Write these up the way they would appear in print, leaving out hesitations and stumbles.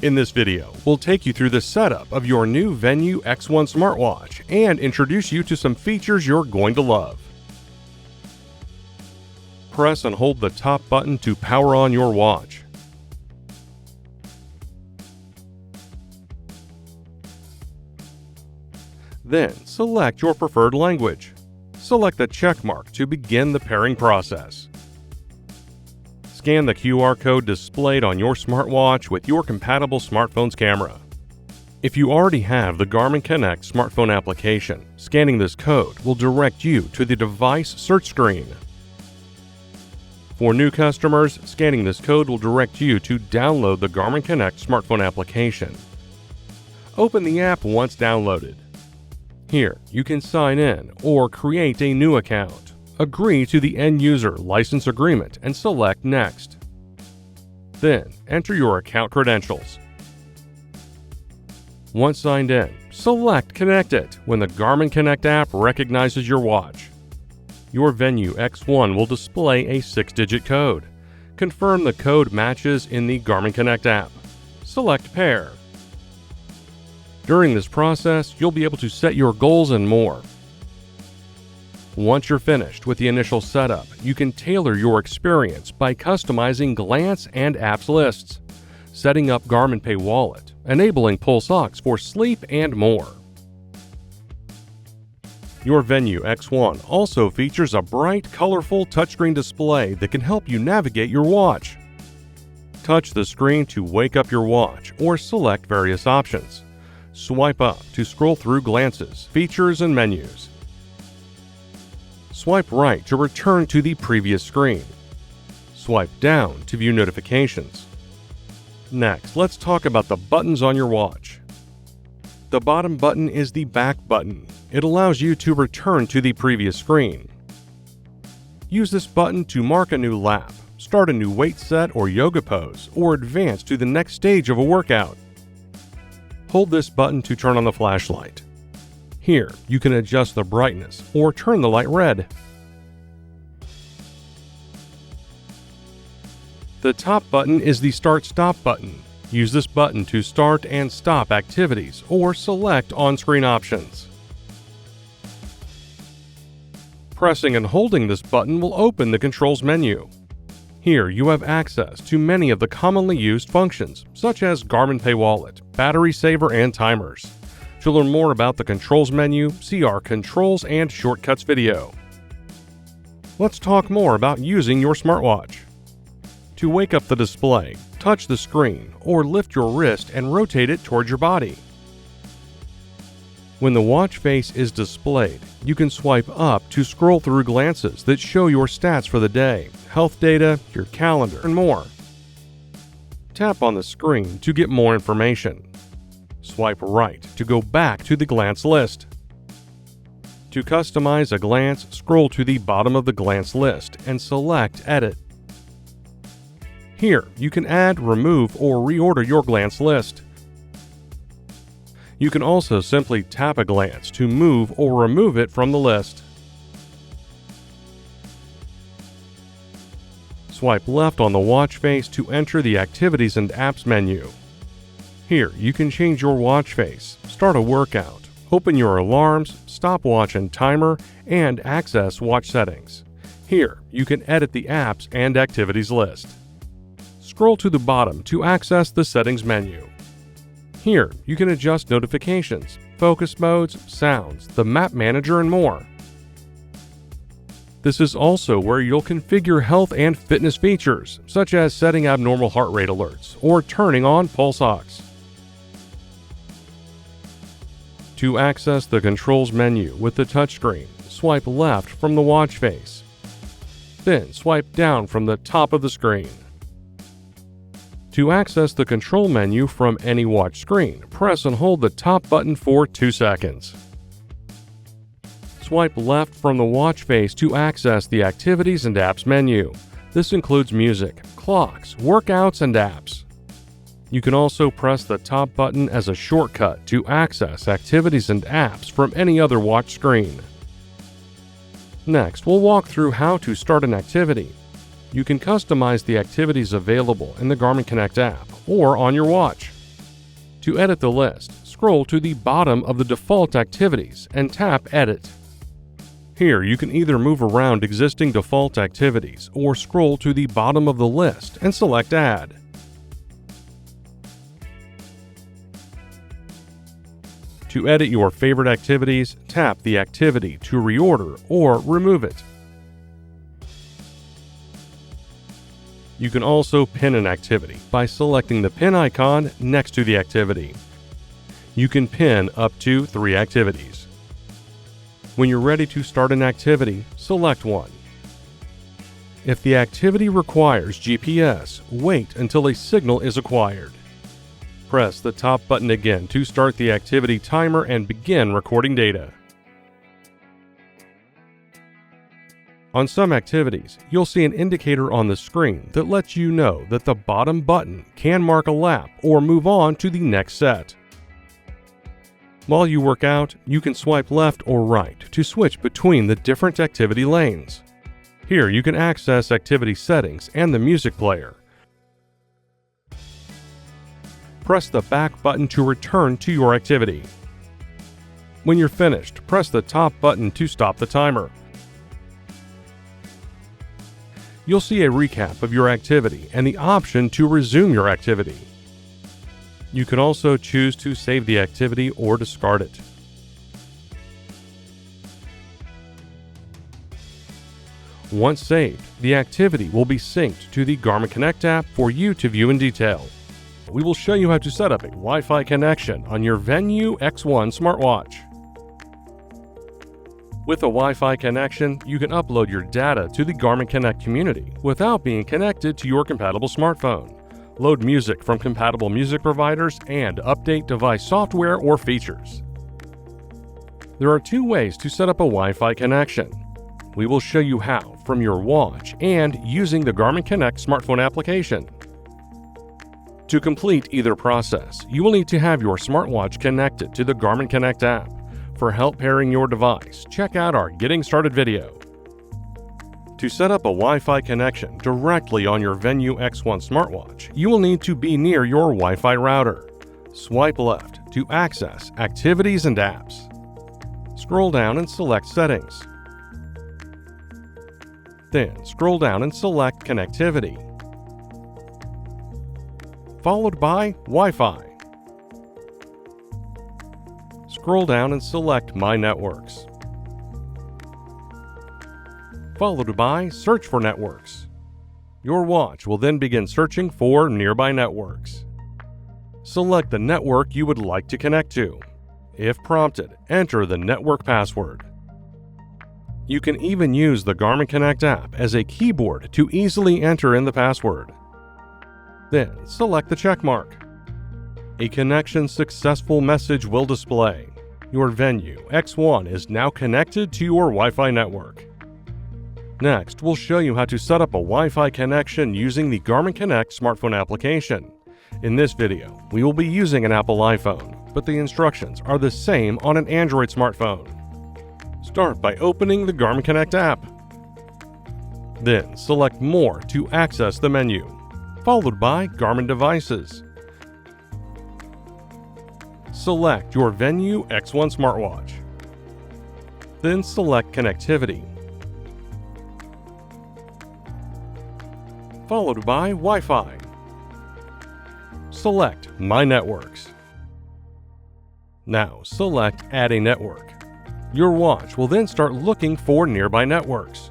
In this video, we'll take you through the setup of your new Venu X1 smartwatch and introduce you to some features you're going to love. Press and hold the top button to power on your watch. Then, select your preferred language. Select the check mark to begin the pairing process. Scan the QR code displayed on your smartwatch with your compatible smartphone's camera. If you already have the Garmin Connect smartphone application, scanning this code will direct you to the device search screen. For new customers, scanning this code will direct you to download the Garmin Connect smartphone application. Open the app once downloaded. Here, you can sign in or create a new account. Agree to the end-user license agreement and select Next. Then, enter your account credentials. Once signed in, select Connect It when the Garmin Connect app recognizes your watch. Your Venu X1 will display a 6-digit code. Confirm the code matches in the Garmin Connect app. Select Pair. During this process, you'll be able to set your goals and more. Once you're finished with the initial setup, you can tailor your experience by customizing glance and apps lists, setting up Garmin Pay wallet, enabling pulse ox for sleep, and more. Your Venu X1 also features a bright, colorful touchscreen display that can help you navigate your watch. Touch the screen to wake up your watch or select various options. Swipe up to scroll through glances, features, and menus. Swipe right to return to the previous screen. Swipe down to view notifications. Next, let's talk about the buttons on your watch. The bottom button is the back button. It allows you to return to the previous screen. Use this button to mark a new lap, start a new weight set or yoga pose, or advance to the next stage of a workout. Hold this button to turn on the flashlight. Here, you can adjust the brightness or turn the light red. The top button is the Start-Stop button. Use this button to start and stop activities or select on-screen options. Pressing and holding this button will open the controls menu. Here you have access to many of the commonly used functions, such as Garmin Pay wallet, battery saver, and timers. To learn more about the controls menu, see our Controls and Shortcuts video. Let's talk more about using your smartwatch. To wake up the display, touch the screen or lift your wrist and rotate it towards your body. When the watch face is displayed, you can swipe up to scroll through glances that show your stats for the day, health data, your calendar, and more. Tap on the screen to get more information. Swipe right to go back to the glance list. To customize a glance, scroll to the bottom of the glance list and select Edit. Here, you can add, remove, or reorder your glance list. You can also simply tap a glance to move or remove it from the list. Swipe left on the watch face to enter the Activities and Apps menu. Here, you can change your watch face, start a workout, open your alarms, stopwatch and timer, and access watch settings. Here, you can edit the apps and activities list. Scroll to the bottom to access the settings menu. Here, you can adjust notifications, focus modes, sounds, the map manager, and more. This is also where you'll configure health and fitness features, such as setting abnormal heart rate alerts or turning on pulse ox. To access the controls menu with the touchscreen, swipe left from the watch face. Then swipe down from the top of the screen. To access the control menu from any watch screen, press and hold the top button for 2 seconds. Swipe left from the watch face to access the Activities and Apps menu. This includes music, clocks, workouts, and apps. You can also press the top button as a shortcut to access activities and apps from any other watch screen. Next, we'll walk through how to start an activity. You can customize the activities available in the Garmin Connect app or on your watch. To edit the list, scroll to the bottom of the default activities and tap Edit. Here, you can either move around existing default activities or scroll to the bottom of the list and select Add. To edit your favorite activities, tap the activity to reorder or remove it. You can also pin an activity by selecting the pin icon next to the activity. You can pin up to 3 activities. When you're ready to start an activity, select one. If the activity requires GPS, wait until a signal is acquired. Press the top button again to start the activity timer and begin recording data. On some activities, you'll see an indicator on the screen that lets you know that the bottom button can mark a lap or move on to the next set. While you work out, you can swipe left or right to switch between the different activity lanes. Here you can access activity settings and the music player. Press the back button to return to your activity. When you're finished, press the top button to stop the timer. You'll see a recap of your activity and the option to resume your activity. You can also choose to save the activity or discard it. Once saved, the activity will be synced to the Garmin Connect app for you to view in detail. We will show you how to set up a Wi-Fi connection on your Venu X1 smartwatch. With a Wi-Fi connection, you can upload your data to the Garmin Connect community without being connected to your compatible smartphone, load music from compatible music providers, and update device software or features. There are 2 ways to set up a Wi-Fi connection. We will show you how from your watch and using the Garmin Connect smartphone application. To complete either process, you will need to have your smartwatch connected to the Garmin Connect app. For help pairing your device, check out our Getting Started video. To set up a Wi-Fi connection directly on your Venu X1 smartwatch, you will need to be near your Wi-Fi router. Swipe left to access Activities and Apps. Scroll down and select Settings. Then scroll down and select Connectivity, followed by Wi-Fi. Scroll down and select My Networks, followed by Search for Networks. Your watch will then begin searching for nearby networks. Select the network you would like to connect to. If prompted, enter the network password. You can even use the Garmin Connect app as a keyboard to easily enter in the password. Then select the check mark. A connection successful message will display. Your Venu X1 is now connected to your Wi-Fi network. Next, we'll show you how to set up a Wi-Fi connection using the Garmin Connect smartphone application. In this video, we will be using an Apple iPhone, but the instructions are the same on an Android smartphone. Start by opening the Garmin Connect app. Then select More to access the menu, followed by Garmin Devices. Select your Venu X1 smartwatch. Then select Connectivity, followed by Wi-Fi. Select My Networks. Now select Add a Network. Your watch will then start looking for nearby networks.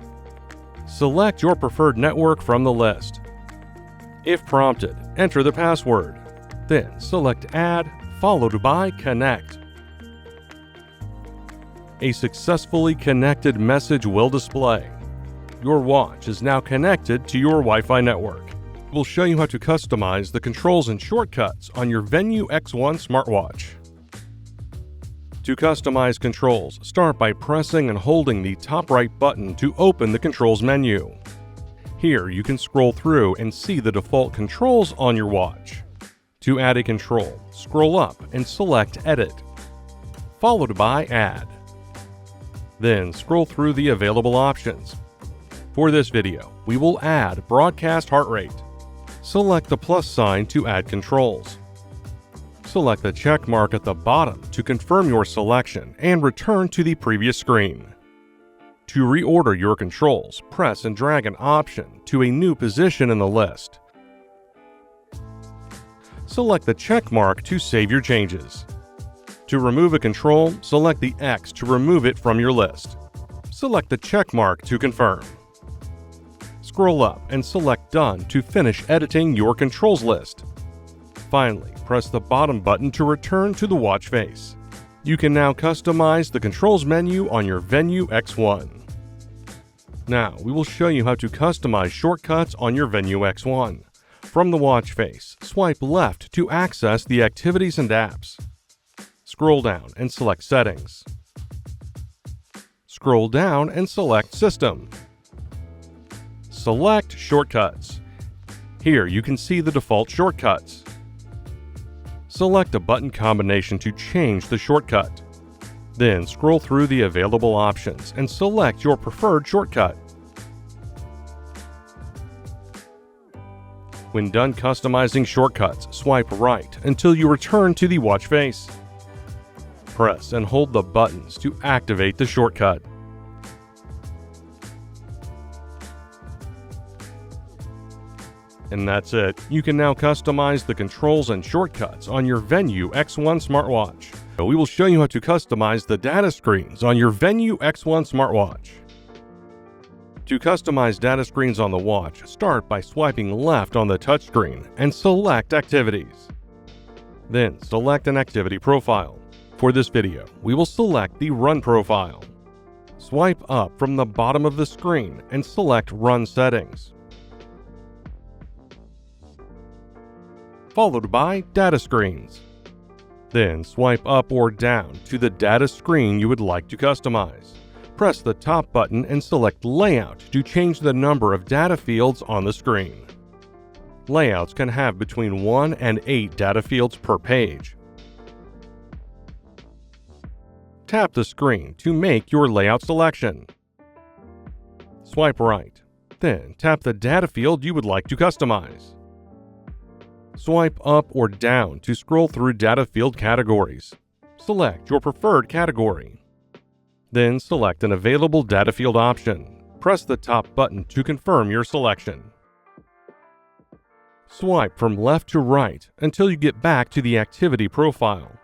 Select your preferred network from the list. If prompted, enter the password. Then select Add, followed by Connect. A successfully connected message will display. Your watch is now connected to your Wi-Fi network. We'll show you how to customize the controls and shortcuts on your Venu X1 smartwatch. To customize controls, start by pressing and holding the top right button to open the controls menu. Here you can scroll through and see the default controls on your watch. To add a control, scroll up and select Edit, followed by Add. Then scroll through the available options. For this video, we will add broadcast heart rate. Select the plus sign to add controls. Select the check mark at the bottom to confirm your selection and return to the previous screen. To reorder your controls, press and drag an option to a new position in the list. Select the check mark to save your changes. To remove a control, select the X to remove it from your list. Select the check mark to confirm. Scroll up and select Done to finish editing your controls list. Finally, press the bottom button to return to the watch face. You can now customize the controls menu on your Venu X1. Now, we will show you how to customize shortcuts on your Venu X1. From the watch face, swipe left to access the activities and apps. Scroll down and select Settings. Scroll down and select System. Select Shortcuts. Here you can see the default shortcuts. Select a button combination to change the shortcut. Then scroll through the available options and select your preferred shortcut. When done customizing shortcuts, swipe right until you return to the watch face. Press and hold the buttons to activate the shortcut. And that's it. You can now customize the controls and shortcuts on your Venu X1 smartwatch. We will show you how to customize the data screens on your Venu X1 smartwatch. To customize data screens on the watch, start by swiping left on the touchscreen and select Activities. Then select an activity profile. For this video, we will select the Run profile. Swipe up from the bottom of the screen and select Run Settings, followed by Data Screens. Then swipe up or down to the data screen you would like to customize. Press the top button and select Layout to change the number of data fields on the screen. Layouts can have between 1 and 8 data fields per page. Tap the screen to make your layout selection. Swipe right, then tap the data field you would like to customize. Swipe up or down to scroll through data field categories. Select your preferred category. Then select an available data field option. Press the top button to confirm your selection. Swipe from left to right until you get back to the activity profile.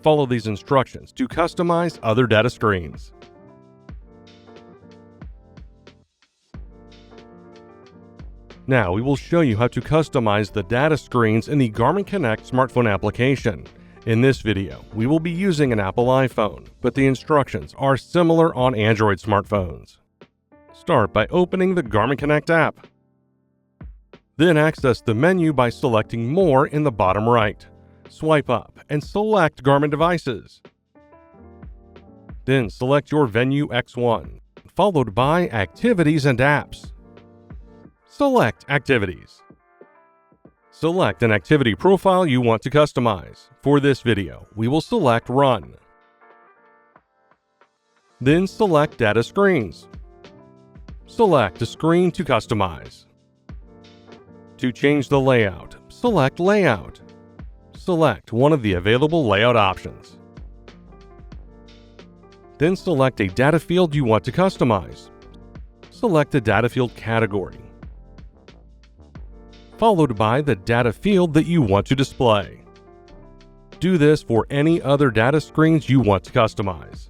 Follow these instructions to customize other data screens. Now we will show you how to customize the data screens in the Garmin Connect smartphone application. In this video, we will be using an Apple iPhone, but the instructions are similar on Android smartphones. Start by opening the Garmin Connect app. Then access the menu by selecting More in the bottom right. Swipe up and select Garmin devices. Then select your Venu X1, followed by Activities and Apps. Select Activities. Select an activity profile you want to customize. For this video, we will select Run. Then select Data Screens. Select a screen to customize. To change the layout, select Layout. Select one of the available layout options. Then select a data field you want to customize. Select a data field category, followed by the data field that you want to display. Do this for any other data screens you want to customize.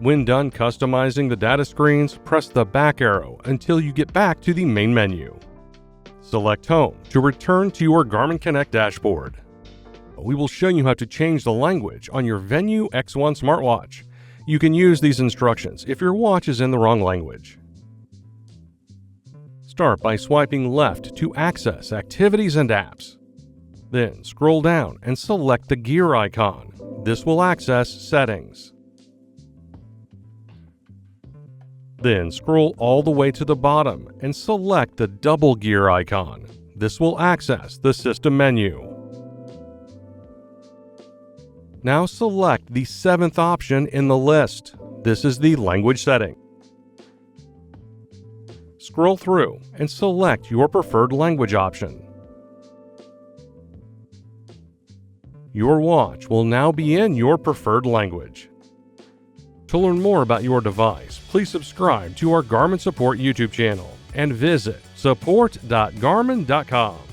When done customizing the data screens, press the back arrow until you get back to the main menu. Select Home to return to your Garmin Connect dashboard. We will show you how to change the language on your Venu X1 smartwatch. You can use these instructions if your watch is in the wrong language. Start by swiping left to access Activities and Apps. Then scroll down and select the gear icon. This will access Settings. Then scroll all the way to the bottom and select the double gear icon. This will access the System menu. Now select the 7th option in the list. This is the language setting. Scroll through and select your preferred language option. Your watch will now be in your preferred language. To learn more about your device, please subscribe to our Garmin Support YouTube channel and visit support.garmin.com.